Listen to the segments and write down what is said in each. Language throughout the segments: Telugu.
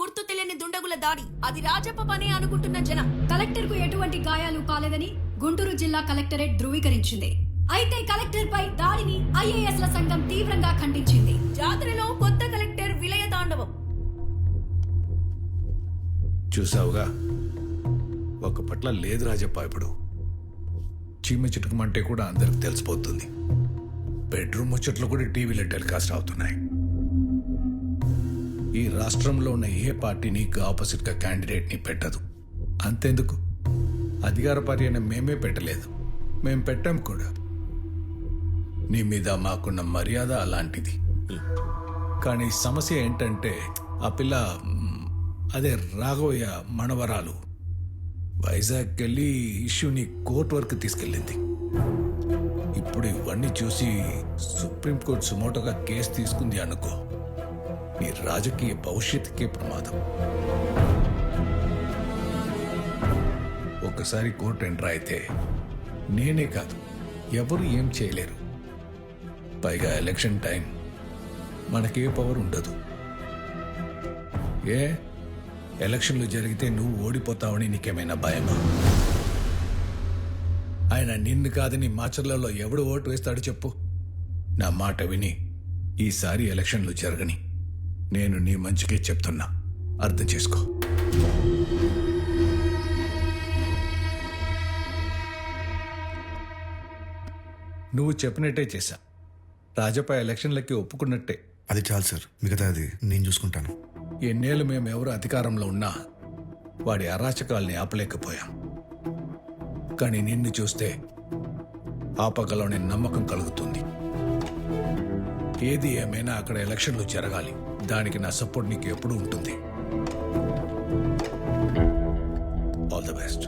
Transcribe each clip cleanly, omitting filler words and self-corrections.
గుర్తు తెలియని దుండగుల దాడి. అది రాజప్ప పనే అనుకుంటున్న జనం. కలెక్టర్ కు ఎటువంటి గాయాలు కాలేదని గుంటూరు జిల్లా కలెక్టరేట్ ధృవీకరించింది. అయితే కలెక్టర్ పై దాడిని ఐఏఎస్ల సంఘం తీవ్రంగా ఖండించింది. జాతరలో కొత్త కలెక్టర్ విలయ తాండవం. చూసావుగా, ఒక పట్ల లేదు రాజప్ప. ఇప్పుడు చీమ చిటుకమంటే కూడా అందరికి తెలిసిపోతుంది. బెడ్రూమ్ ముచ్చట్లు కూడా టీవీలో టెలికాస్ట్ అవుతున్నాయి. ఈ రాష్ట్రంలో ఉన్న ఏ పార్టీ నీకు ఆపోజిట్గా క్యాండిడేట్ని పెట్టదు. అంతెందుకు, అధికార పార్టీ అయినా మేమే పెట్టలేదు, మేం పెట్టాం కూడా. నీ మీద మాకున్న మర్యాద అలాంటిది. కానీ సమస్య ఏంటంటే ఆ పిల్ల, అదే రాఘవయ్య మనవరాలు, వైజాగ్కి వెళ్ళి ఇష్యూని కోర్టు వరకు తీసుకెళ్ళింది. ఇప్పుడు ఇవన్నీ చూసి సుప్రీంకోర్టు సుమోటోగా కేసు తీసుకుంది అనుకో, నీ రాజకీయ భవిష్యత్తుకే ప్రమాదం. ఒక్కసారి కోర్టు ఎంటర్ అయితే నేనే కాదు, ఎవరు ఏం చేయలేరు. పైగా ఎలక్షన్ టైం, మనకే పవర్ ఉండదు. ఏ ఎలక్షన్లు జరిగితే నువ్వు ఓడిపోతావని నీకేమైనా భయమా? ఆయన నిన్ను కాదని మాచర్లలో ఎవడు ఓటు వేస్తాడు చెప్పు? నా మాట విని ఈసారి ఎలక్షన్లు జరగని. నేను నీ మంచికే చెప్తున్నా, అర్థం చేసుకో. నువ్వు చెప్పినట్టే చేశా. రాజప్ప ఎలక్షన్లకి ఒప్పుకున్నట్టే. అది చాలు సార్, మిగతా అది నేను చూసుకుంటాను. ఎన్నేళ్ళు మేము ఎవరు అధికారంలో ఉన్నా వాడి అరాచకాల్ని ఆపలేకపోయాం. కానీ నిన్ను చూస్తే ఆపగలనే నమ్మకం కలుగుతుంది. ఏది ఏమైనా అక్కడ ఎలక్షన్లు జరగాలి. దానికి నా సపోర్ట్ నీకు ఎప్పుడూ ఉంటుంది. All the best.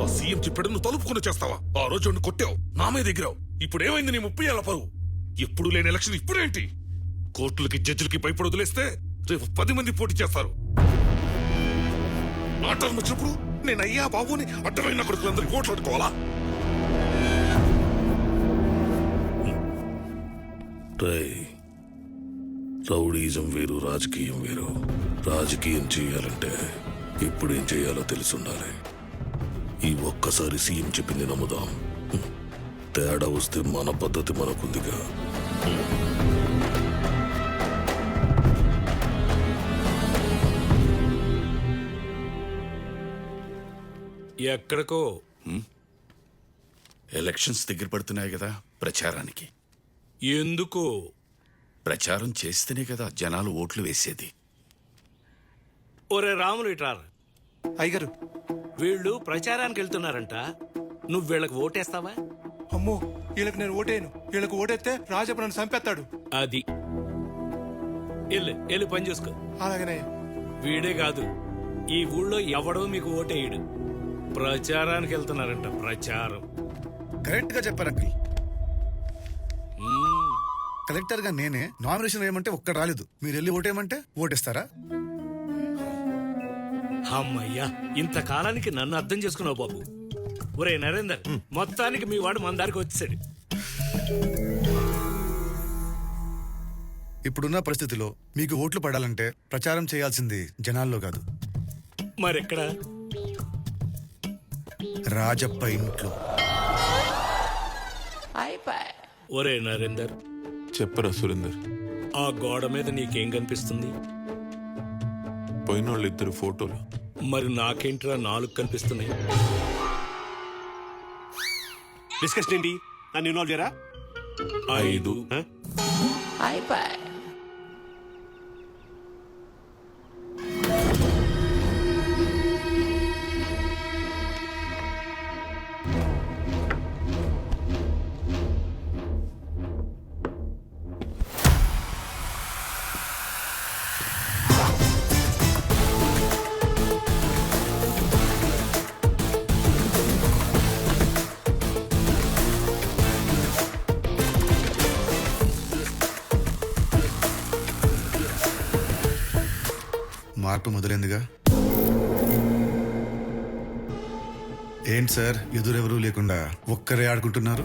ఆ సీఎం చెప్పాడు, నువ్వు తలుపుకొని చేస్తావా? ఆ రోజు నువ్వు కొట్టావు, నా మీద ఎగిరావు. ఇప్పుడు ఏమైంది నీ 30 ఏళ్ల పరువు? ఎప్పుడు లేని ఎలక్షన్ ఇప్పుడేంటి? కోర్టులకి జడ్జిలకి భయపడి వదిలేస్తే రేపు 10 మంది పోటీ చేస్తారు. నా టర్మ్ వచ్చినప్పుడు నేను అయ్యా బాబుని అడ్డమైన కొడుకులందరికీ ఓట్లు అడుకోవాలా? రౌడీజం వేరు, రాజకీయం వేరు. రాజకీయం చేయాలంటే ఇప్పుడు ఏం చేయాలో తెలుసుండాలి. ఈ ఒక్కసారి సీఎం చెప్పింది నమ్ముదాం. తేడా వస్తే మన పద్ధతి మనకుందిగా. ఎక్కడికో ఎలక్షన్స్ దగ్గర పడుతున్నాయి కదా, ప్రచారానికి. ఎందుకు? ప్రచారం చేస్తేనే కదా జనాలు ఓట్లు వేసేది. ఒరే రాములు ఇట్రారు. అయ్యగారు, వీళ్ళు ప్రచారానికి వెళ్తున్నారంట. నువ్వు వీళ్ళకి ఓటేస్తావా? అమ్మో, వీళ్ళకి నేను ఓటేయను. వీళ్ళకి ఓటేస్తే రాజప్ప నన్ను చంపేస్తాడు. అది వెళ్ళి పని చూసుకో. అలాగనే. వీడే కాదు, ఈ ఊళ్ళో ఎవడో మీకు ఓటేయడు. ప్రచారానికి వెళ్తున్నారంట. ప్రచారం. కరెక్ట్ గా చెప్పారు అంకుల్. కలెక్టర్ గా నేనే నామినేషన్ వేయమంటే ఒక్కడు రాలేదు. మీరు వెళ్ళి ఓటేయమంటే ఓటేస్తారా? అమ్మయ్యా, ఇంతకాలానికి నన్ను అర్థం చేసుకున్నావు బాబు. ఒరే నరేందర్, మొత్తానికి మీ వాడు మన దారికి వచ్చాడు. ఇప్పుడున్న పరిస్థితిలో మీకు ఓట్లు పడాలంటే ప్రచారం చేయాల్సింది జనాల్లో కాదు, మరెక్కడ? రాజప్ప ఇంట్లో. ఒరే నరేందర్, చెప్పరా సురేందర్. ఆ గోడ మీద నీకేం కనిపిస్తుంది? పోయినోళ్ళు 2 ఫోటోలు. మరి నాకేంట్రా 4 కనిపిస్తున్నాయి? డిస్కషన్ ఏంటి? నన్ను ఇన్వాల్వ్ చేయరా? 5. మార్పు మొదలైందిగా. ఏంటి సార్, ఎదురెవరూ లేకుండా ఒక్కరే ఆడుకుంటున్నారు?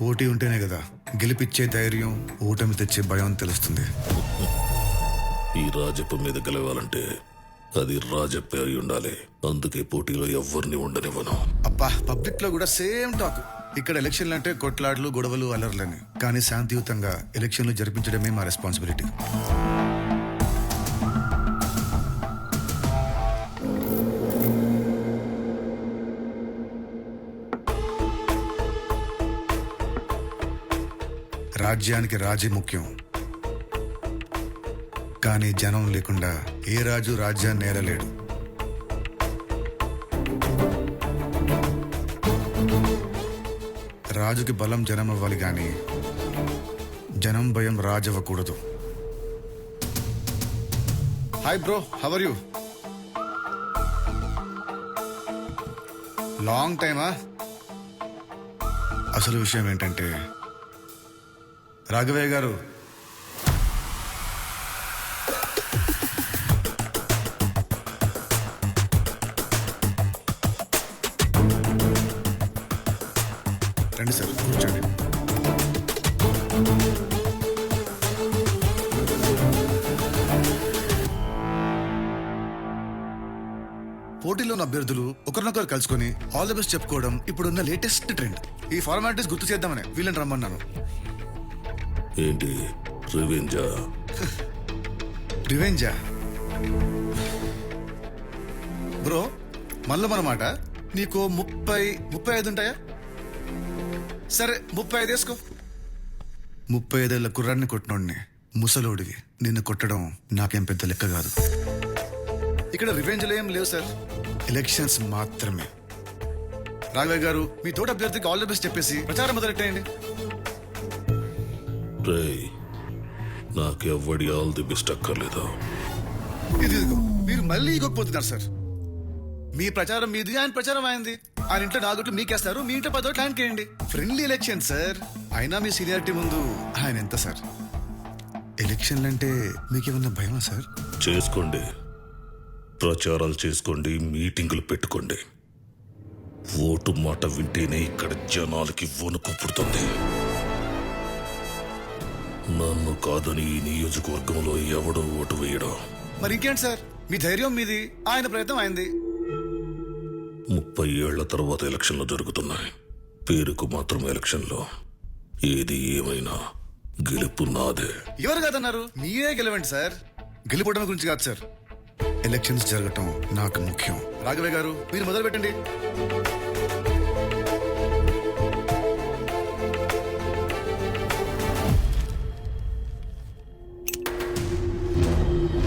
పోటీ ఉంటేనే కదా గెలిపిచ్చే ధైర్యం, ఓటమి తెచ్చే భయం తెలుస్తుంది. ఈ రాజప్ప మీద గెలవాలంటే అది రాజప్పే అయి ఉండాలి. అందుకే పోటీలో ఎవరిని ఉండనివ్వను. అబ్బా, పబ్లిక్ లో కూడా సేమ్ టాక్. ఇక్కడ ఎలక్షన్లు అంటే కొట్లాటలు, గొడవలు, అలర్లని. కానీ శాంతియుతంగా ఎలక్షన్లు జరిపించడమే మా రెస్పాన్సిబిలిటీ. రాజ్యానికి రాజీ ముఖ్యం, కానీ జనం లేకుండా ఏ రాజు రాజ్యాన్ని ఏలలేడు. రాజుకి బలం జనం అవ్వాలి, కానీ జనం భయం రాజు అవ్వకూడదు. Hi bro, how are you? Long టైమా? అసలు విషయం ఏంటంటే రాఘవయ్య గారు, రండి సార్, కూర్చోండి. పోటీలో ఉన్న అభ్యర్థులు ఒకరినొకరు కలుసుకొని ఆల్ ది బెస్ట్ చెప్పుకోవడం ఇప్పుడున్న లేటెస్ట్ ట్రెండ్. ఈ ఫార్మాలిటీస్ గుర్తు చేద్దామని వీళ్ళని రమ్మన్నాను. ఏంటి రివెంజా? రివెంజా బ్రో? మల్లమన్నమాట. నీకు 35 ఉంటాయా? సరే 35 వేసుకో. 35 ఏళ్ల కుర్రాన్ని కొట్టినోడిని, ముసలోడివి నిన్ను కొట్టడం నాకేం పెద్ద లెక్క కాదు. ఇక్కడ రివెంజ్లు ఏం లేవు సార్, ఎలక్షన్స్ మాత్రమే. రాఘవయ్య గారు, మీ తోట అభ్యర్థికి ఆల్ ది బెస్ట్ చెప్పేసి ప్రచారం మొదలెట్టేయండి. రేయ్, నాకెవ్వడి ఆల్ ది బెస్ట్ అక్కర్లేదు. ఇదిగో మీరు మళ్ళీ ఇగోకపోతున్నారు సార్. మీ ప్రచారం మీది, ఆయన ప్రచారం అయింది. ఆయన ఇంట్లో 4 ఓట్లు మీకేస్తారు, మీ ఇంట్లో 10 ఓట్లు ఆయనకి వేయండి. Friendly election sir. అయినా మీ సీనియారిటీ ముందు ఆయన ఎంత సార్? ఎలక్షన్లు అంటే మీకేమన్నా భయమా సార్? చేసుకోండి, ప్రచారాలు చేసుకోండి, మీటింగులు పెట్టుకోండి. ఓటు మాట వింటేనే ఇక్కడ జనాలకి వణుకు పుడుతుంది. నన్ను కాదని ఈ నియోజకవర్గంలో ఎవడో ఓటు వేయడం. మరి ఇంకేంటి సార్, మీ ధైర్యం మీది, ఆయన ప్రయత్నం అయింది. 30 ఏళ్ల తర్వాత ఎలక్షన్లు జరుగుతున్నాయి. పేరుకు మాత్రం ఎలక్షన్లో. ఏది ఏమైనా గెలుపు నాదే. ఎవరు కాదన్నారు? మీరే గెలవండి సార్. గెలుపడం గురించి కాదు సార్, ఎలక్షన్స్ జరగటం నాకు ముఖ్యం. రాఘవయ్య గారు, మీరు మొదలు పెట్టండి.